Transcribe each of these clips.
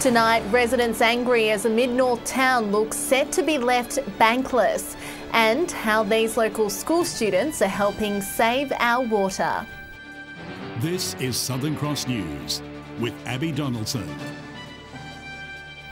Tonight, residents angry as a mid-north town looks set to be left bankless, and how these local school students are helping save our water. This is Southern Cross News with Abby Donaldson.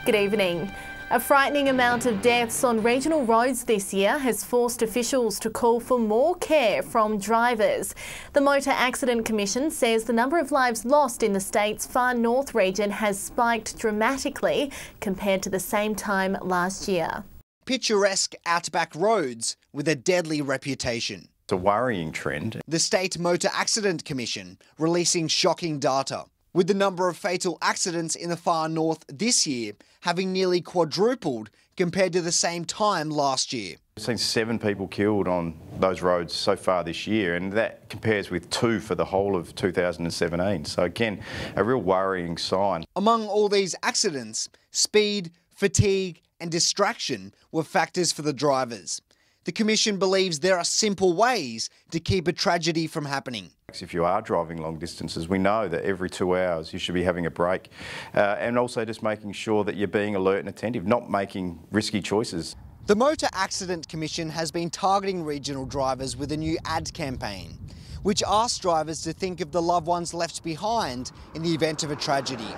Good evening. A frightening amount of deaths on regional roads this year has forced officials to call for more care from drivers. The Motor Accident Commission says the number of lives lost in the state's far north region has spiked dramatically compared to the same time last year. Picturesque outback roads with a deadly reputation. It's a worrying trend. The State Motor Accident Commission releasing shocking data, with the number of fatal accidents in the far north this year having nearly quadrupled compared to the same time last year. We've seen 7 people killed on those roads so far this year, and that compares with 2 for the whole of 2017. So again, a real worrying sign. Among all these accidents, speed, fatigue and distraction were factors for the drivers. The Commission believes there are simple ways to keep a tragedy from happening. If you are driving long distances, we know that every 2 hours you should be having a break, and also just making sure that you're being alert and attentive, not making risky choices. The Motor Accident Commission has been targeting regional drivers with a new ad campaign, which asks drivers to think of the loved ones left behind in the event of a tragedy.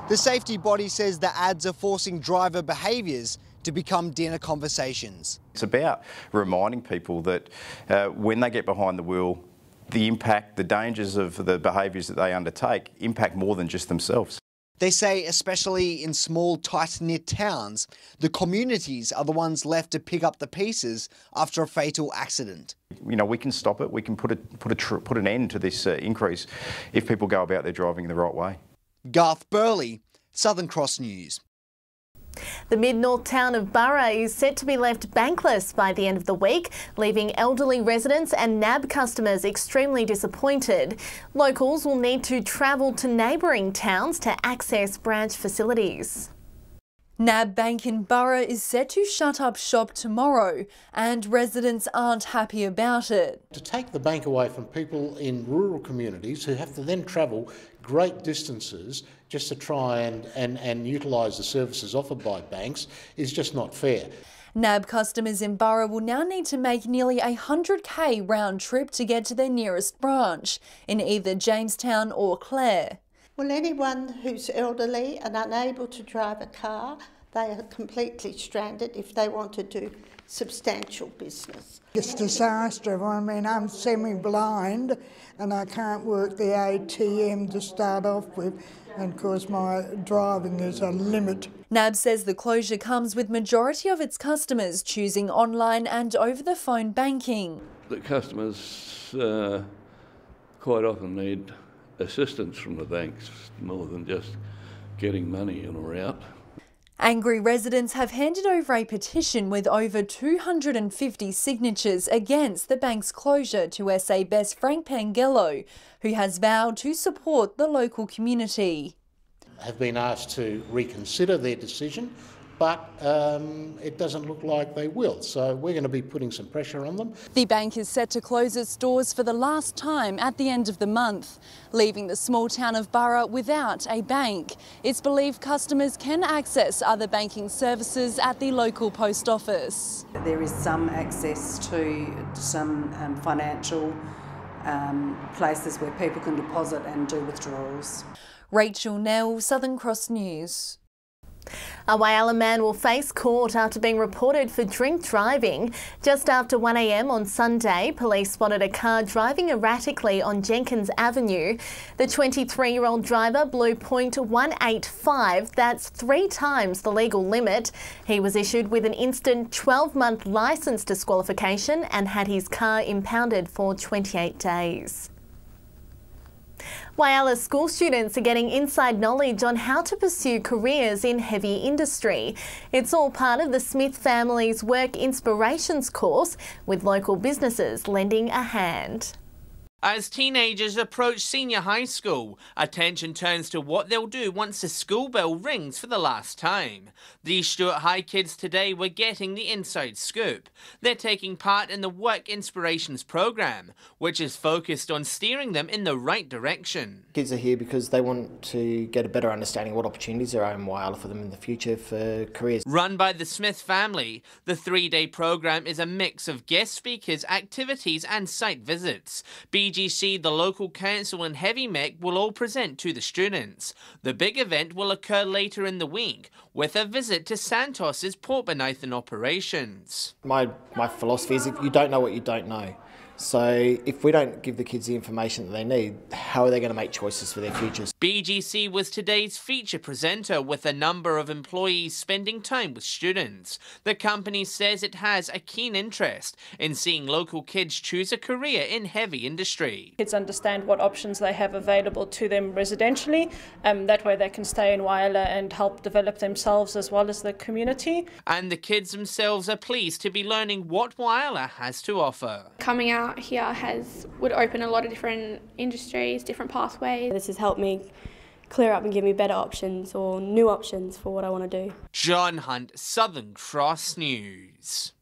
The safety body says the ads are forcing driver behaviours to become dinner conversations. It's about reminding people that when they get behind the wheel, the impact, the dangers of the behaviours that they undertake impact more than just themselves. They say, especially in small, tight-knit towns, the communities are the ones left to pick up the pieces after a fatal accident. You know, we can stop it. We can put an end to this increase if people go about their driving the right way. Garth Burley, Southern Cross News. The mid-north town of BURRA is set to be left bankless by the end of the week, leaving elderly residents and NAB customers extremely disappointed. Locals will need to travel to neighbouring towns to access branch facilities. NAB Bank in BURRA is set to shut up shop tomorrow, and residents aren't happy about it. To take the bank away from people in rural communities who have to then travel great distances just to try and utilise the services offered by banks is just not fair. NAB customers in BURRA will now need to make nearly a 100k round trip to get to their nearest branch in either Jamestown or Clare. Well, anyone who's elderly and unable to drive a car, they are completely stranded if they want to do substantial business. It's a disaster. I mean, I'm semi-blind and I can't work the ATM to start off with, and of course my driving is a limit. NAB says the closure comes with majority of its customers choosing online and over-the-phone banking. The customers quite often need assistance from the banks more than just getting money in or out. Angry residents have handed over a petition with over 250 signatures against the bank's closure to SA Best Frank Pangello, who has vowed to support the local community. Have been asked to reconsider their decision, but it doesn't look like they will, so we're going to be putting some pressure on them. The bank is set to close its doors for the last time at the end of the month, leaving the small town of BURRA without a bank. It's believed customers can access other banking services at the local post office. There is some access to some financial places where people can deposit and do withdrawals. Rachel Nell, Southern Cross News. A Whyalla man will face court after being reported for drink driving. Just after 1 a.m. on Sunday, police spotted a car driving erratically on Jenkins Avenue. The 23-year-old driver blew .185, that's 3 times the legal limit. He was issued with an instant 12-month licence disqualification and had his car impounded for 28 days. Whyalla school students are getting inside knowledge on how to pursue careers in heavy industry. It's all part of the Smith family's Work Inspirations course, with local businesses lending a hand. As teenagers approach senior high school, attention turns to what they'll do once the school bell rings for the last time. These Stuart High kids today were getting the inside scoop. They're taking part in the Work Inspirations program, which is focused on steering them in the right direction. Kids are here because they want to get a better understanding of what opportunities there are in Whyalla for them in the future for careers. Run by the Smith family, the 3-day program is a mix of guest speakers, activities and site visits. BGC, the local council and Heavy Mech will all present to the students. The big event will occur later in the week with a visit to Santos's Port Bonython operations. My philosophy is if you don't know what you don't know. So if we don't give the kids the information that they need, how are they going to make choices for their futures? BGC was today's feature presenter with a number of employees spending time with students. The company says it has a keen interest in seeing local kids choose a career in heavy industry. Kids understand what options they have available to them residentially. That way they can stay in Whyalla and help develop themselves as well as the community. And the kids themselves are pleased to be learning what Whyalla has to offer. Coming out here would open a lot of different industries, different pathways. This has helped me clear up and give me better options or new options for what I want to do. John Hunt, Southern Cross News.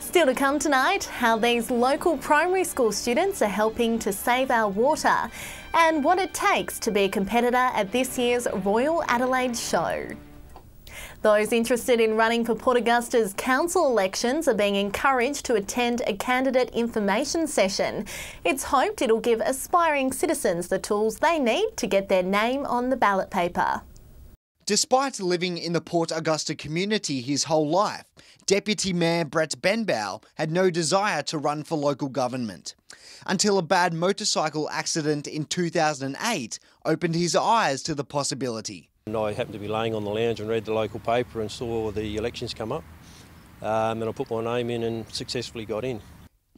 Still to come tonight, how these local primary school students are helping to save our water and what it takes to be a competitor at this year's Royal Adelaide Show. Those interested in running for Port Augusta's council elections are being encouraged to attend a candidate information session. It's hoped it'll give aspiring citizens the tools they need to get their name on the ballot paper. Despite living in the Port Augusta community his whole life, Deputy Mayor Brett Benbow had no desire to run for local government, until a bad motorcycle accident in 2008 opened his eyes to the possibility. And I happened to be laying on the lounge and read the local paper and saw the elections come up, and I put my name in and successfully got in.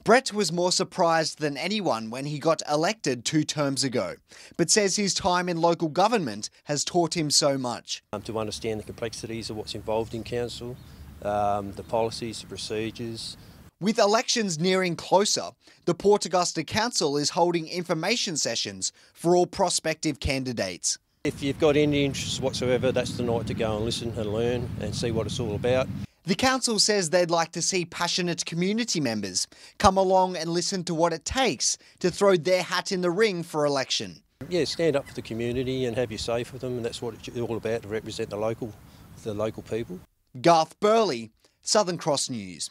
Brett was more surprised than anyone when he got elected 2 terms ago, but says his time in local government has taught him so much. To understand the complexities of what's involved in council, the policies, the procedures. With elections nearing closer, the Port Augusta Council is holding information sessions for all prospective candidates. If you've got any interest whatsoever, that's the night to go and listen and learn and see what it's all about. The council says they'd like to see passionate community members come along and listen to what it takes to throw their hat in the ring for election. Yeah, stand up for the community and have your say for them, and that's what it's all about, to represent the local people. Garth Burley, Southern Cross News.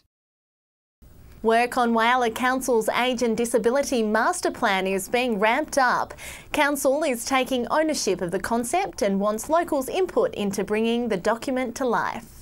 Work on Whyalla Council's Age and Disability Master Plan is being ramped up. Council is taking ownership of the concept and wants locals' input into bringing the document to life.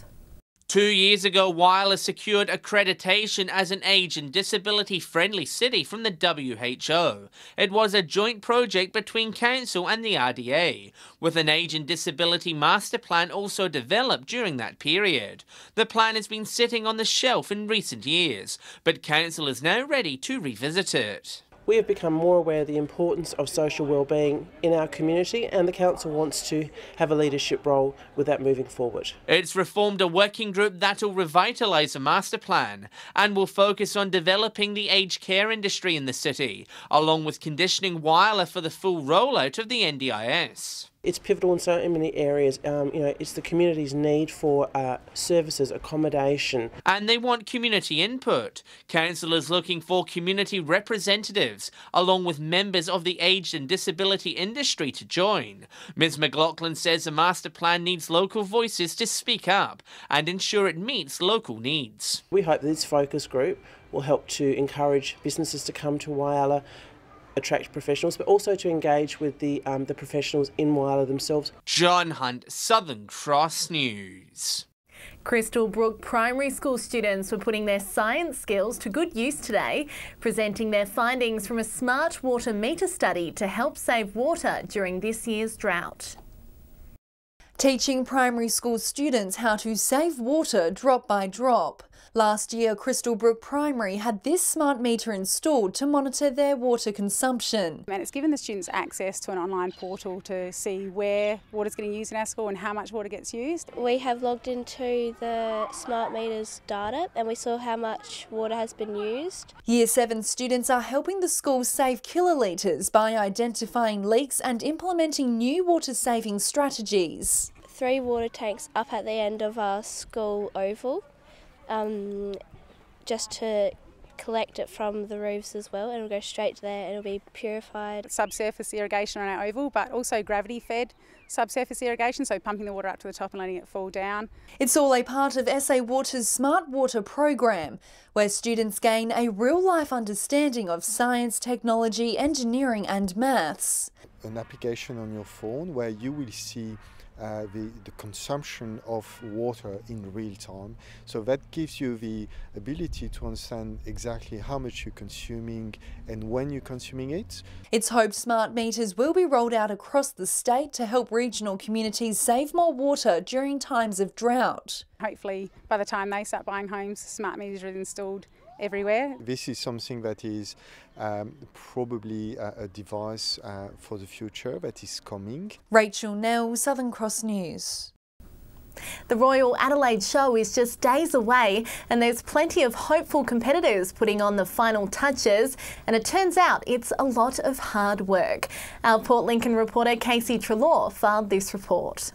2 years ago, Whyalla secured accreditation as an age and disability-friendly city from the WHO. It was a joint project between Council and the RDA, with an age and disability master plan also developed during that period. The plan has been sitting on the shelf in recent years, but Council is now ready to revisit it. We have become more aware of the importance of social wellbeing in our community, and the Council wants to have a leadership role with that moving forward. It's reformed a working group that'll revitalise the master plan and will focus on developing the aged care industry in the city, along with conditioning Whyalla for the full rollout of the NDIS. It's pivotal in so many areas. It's the community's need for services, accommodation. And they want community input. Council is looking for community representatives, along with members of the aged and disability industry to join. Ms McLaughlin says the master plan needs local voices to speak up and ensure it meets local needs. We hope that this focus group will help to encourage businesses to come to Whyalla, attract professionals, but also to engage with the professionals in Whyalla themselves. John Hunt, Southern Cross News. Crystal Brook Primary School students were putting their science skills to good use today, presenting their findings from a smart water meter study to help save water during this year's drought. Teaching primary school students how to save water drop by drop. Last year, Crystal Brook Primary had this smart meter installed to monitor their water consumption. And it's given the students access to an online portal to see where water's getting used in our school and how much water gets used. We have logged into the smart meters data and we saw how much water has been used. Year 7 students are helping the school save kilolitres by identifying leaks and implementing new water-saving strategies. 3 water tanks up at the end of our school oval, just to collect it from the roofs as well, and it'll go straight to there and it'll be purified. Subsurface irrigation on our oval, but also gravity-fed subsurface irrigation, so pumping the water up to the top and letting it fall down. It's all a part of SA Water's Smart Water program, where students gain a real-life understanding of science, technology, engineering and maths. An application on your phone where you will see the consumption of water in real time. So that gives you the ability to understand exactly how much you're consuming and when you're consuming it. It's hoped smart meters will be rolled out across the state to help regional communities save more water during times of drought. Hopefully by the time they start buying homes, smart meters are installed everywhere. This is something that is probably a device for the future that is coming. Rachel Nell, Southern Cross News. The Royal Adelaide Show is just days away and there's plenty of hopeful competitors putting on the final touches, and it turns out it's a lot of hard work. Our Port Lincoln reporter Casey Trelaw filed this report.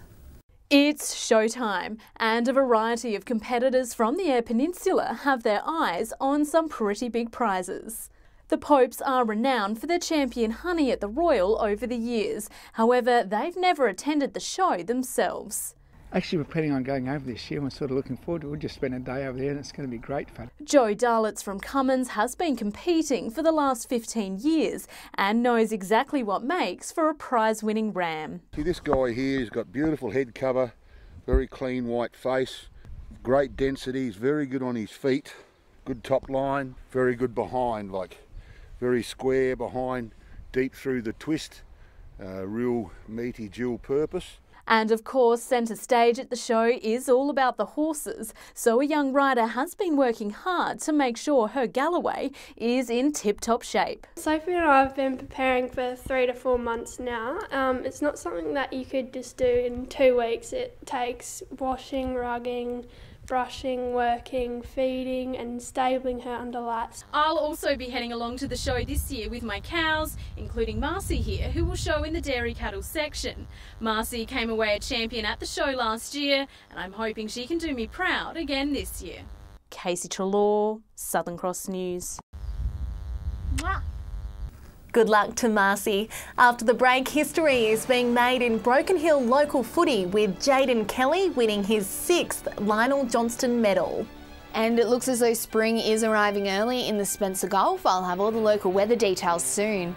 It's showtime, and a variety of competitors from the Eyre Peninsula have their eyes on some pretty big prizes. The Popes are renowned for their champion honey at the Royal over the years. However, they've never attended the show themselves. Actually, we're planning on going over this year. We're sort of looking forward to it. We'll just spend a day over there and it's going to be great fun. Joe Darlitz from Cummins has been competing for the last 15 years and knows exactly what makes for a prize-winning ram. See, this guy here, he's got beautiful head cover, very clean white face, great density, he's very good on his feet, good top line, very good behind, like very square behind, deep through the twist, real meaty dual purpose. And of course, centre stage at the show is all about the horses, so a young rider has been working hard to make sure her Galloway is in tip-top shape. Sophie and I have been preparing for 3 to 4 months now. It's not something that you could just do in 2 weeks. It takes washing, rugging, brushing, working, feeding and stabling her under lights. I'll also be heading along to the show this year with my cows, including Marcy here, who will show in the dairy cattle section. Marcy came away a champion at the show last year, and I'm hoping she can do me proud again this year. Casey Trelaw, Southern Cross News. Mwah. Good luck to Marcy. After the break, history is being made in Broken Hill local footy with Jaden Kelly winning his 6th Lionel Johnston medal. And it looks as though spring is arriving early in the Spencer Gulf. I'll have all the local weather details soon.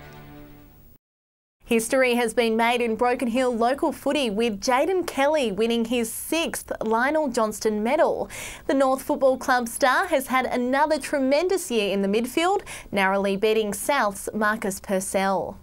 History has been made in Broken Hill local footy with Jaden Kelly winning his 6th Lionel Johnston medal. The North Football Club star has had another tremendous year in the midfield, narrowly beating South's Marcus Purcell.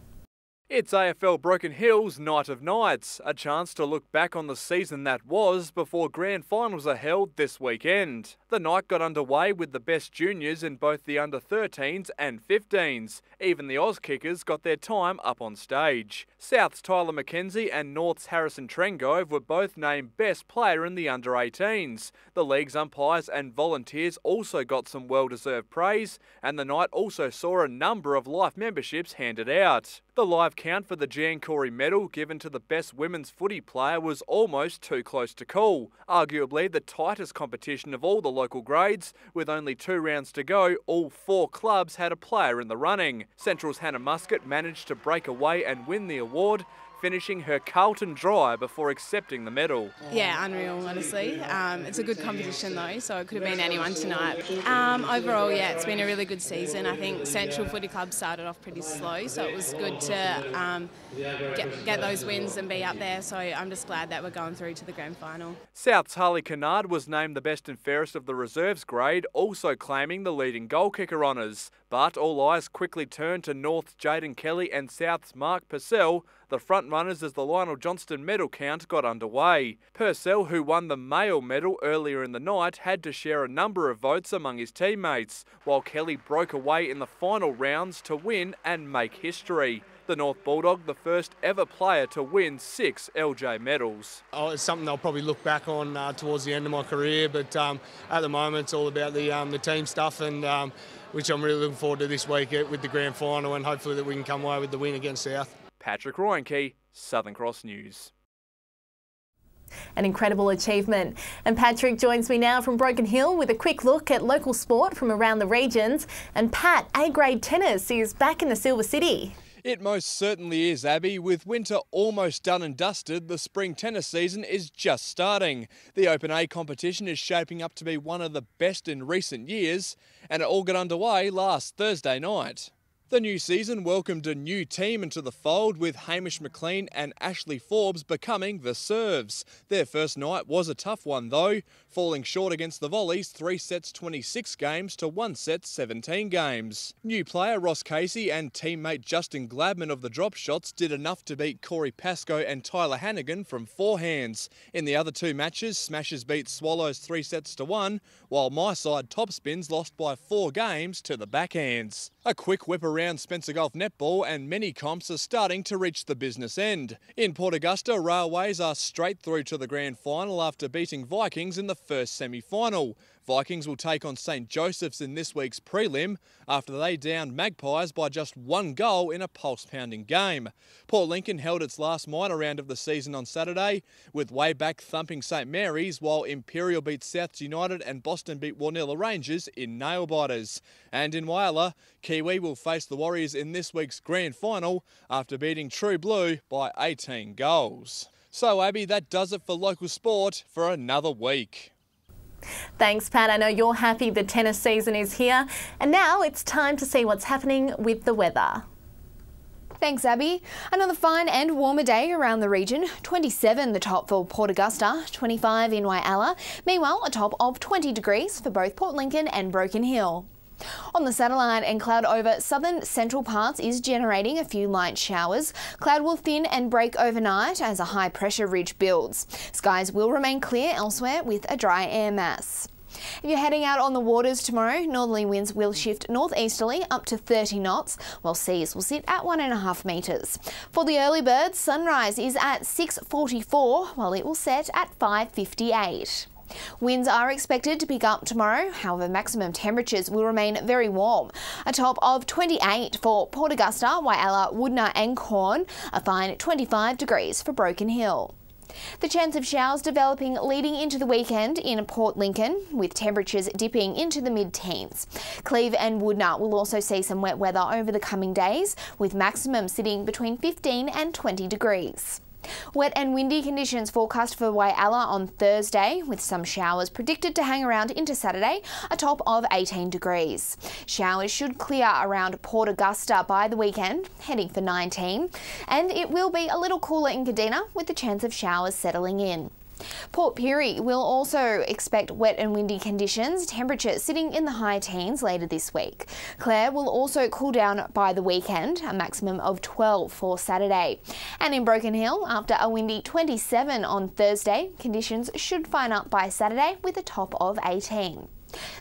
It's AFL Broken Hill's Night of Nights, a chance to look back on the season that was before grand finals are held this weekend. The night got underway with the best juniors in both the under-13s and 15s. Even the Oz kickers got their time up on stage. South's Tyler McKenzie and North's Harrison Trengove were both named best player in the under-18s. The league's umpires and volunteers also got some well-deserved praise, and the night also saw a number of life memberships handed out. The live count for the Jan Corey medal given to the best women's footy player was almost too close to call. Arguably the tightest competition of all the local grades. With only 2 rounds to go, all 4 clubs had a player in the running. Central's Hannah Muscat managed to break away and win the award, finishing her Carlton dry before accepting the medal. Yeah, unreal, honestly. It's a good competition though, so it could have been anyone tonight. Overall, yeah, it's been a really good season. I think Central Footy Club started off pretty slow, so it was good to get those wins and be up there, so I'm just glad that we're going through to the grand final. South's Harley Kennard was named the best and fairest of the reserves grade, also claiming the leading goal kicker honours. But all eyes quickly turned to North's Jaden Kelly and South's Mark Purcell, The front-runners as the Lionel Johnston medal count got underway. Purcell, who won the male medal earlier in the night, had to share a number of votes among his teammates, while Kelly broke away in the final rounds to win and make history. The North Bulldog, the first ever player to win 6 LJ medals. It's something I'll probably look back on towards the end of my career, but at the moment it's all about the team stuff, and which I'm really looking forward to this week with the grand final, and hopefully that we can come away with the win against South. Patrick Ryanke, Southern Cross News. An incredible achievement. And Patrick joins me now from Broken Hill with a quick look at local sport from around the regions. And Pat, A-grade tennis is back in the Silver City. It most certainly is, Abby. With winter almost done and dusted, the spring tennis season is just starting. The Open A competition is shaping up to be one of the best in recent years, and it all got underway last Thursday night. The new season welcomed a new team into the fold, with Hamish McLean and Ashley Forbes becoming the serves. Their first night was a tough one though, falling short against the Volleys 3 sets 26 games to 1 set 17 games. New player Ross Casey and teammate Justin Gladman of the drop shots did enough to beat Corey Pascoe and Tyler Hannigan from forehands. In the other 2 matches, Smashers beat Swallows 3 sets to 1, while my side Topspins lost by 4 games to the backhands. A quick whip around Spencer Golf netball and many comps are starting to reach the business end. In Port Augusta, Railways are straight through to the grand final after beating Vikings in the first semi-final. Vikings will take on St Joseph's in this week's prelim after they downed Magpies by just 1 goal in a pulse-pounding game. Port Lincoln held its last minor round of the season on Saturday, with Wayback thumping St Mary's, while Imperial beat Souths United and Boston beat Warnilla Rangers in nail-biters. And in Whyalla, Kiwi will face the Warriors in this week's grand final after beating True Blue by 18 goals. So Abby, that does it for local sport for another week. Thanks, Pat. I know you're happy the tennis season is here. And now it's time to see what's happening with the weather. Thanks, Abby. Another fine and warmer day around the region. 27 the top for Port Augusta, 25 in Whyalla. Meanwhile, a top of 20 degrees for both Port Lincoln and Broken Hill. On the satellite, and cloud over southern central parts is generating a few light showers. Cloud will thin and break overnight as a high pressure ridge builds. Skies will remain clear elsewhere with a dry air mass. If you're heading out on the waters tomorrow, northerly winds will shift northeasterly up to 30 knots, while seas will sit at 1.5 metres. For the early birds, sunrise is at 6:44, while it will set at 5:58. Winds are expected to pick up tomorrow, however maximum temperatures will remain very warm. A top of 28 for Port Augusta, Whyalla, Woodner and Corn, a fine 25 degrees for Broken Hill. The chance of showers developing leading into the weekend in Port Lincoln, with temperatures dipping into the mid-teens. Cleve and Woodner will also see some wet weather over the coming days, with maximum sitting between 15 and 20 degrees. Wet and windy conditions forecast for Whyalla on Thursday, with some showers predicted to hang around into Saturday, a top of 18 degrees. Showers should clear around Port Augusta by the weekend, heading for 19, and it will be a little cooler in Kadina, with the chance of showers settling in. Port Pirie will also expect wet and windy conditions, temperatures sitting in the high teens later this week. Clare will also cool down by the weekend, a maximum of 12 for Saturday. And in Broken Hill, after a windy 27 on Thursday, conditions should fine up by Saturday with a top of 18.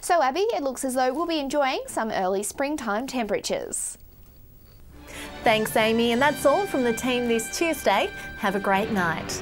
So Abby, it looks as though we'll be enjoying some early springtime temperatures. Thanks, Amy, and that's all from the team this Tuesday. Have a great night.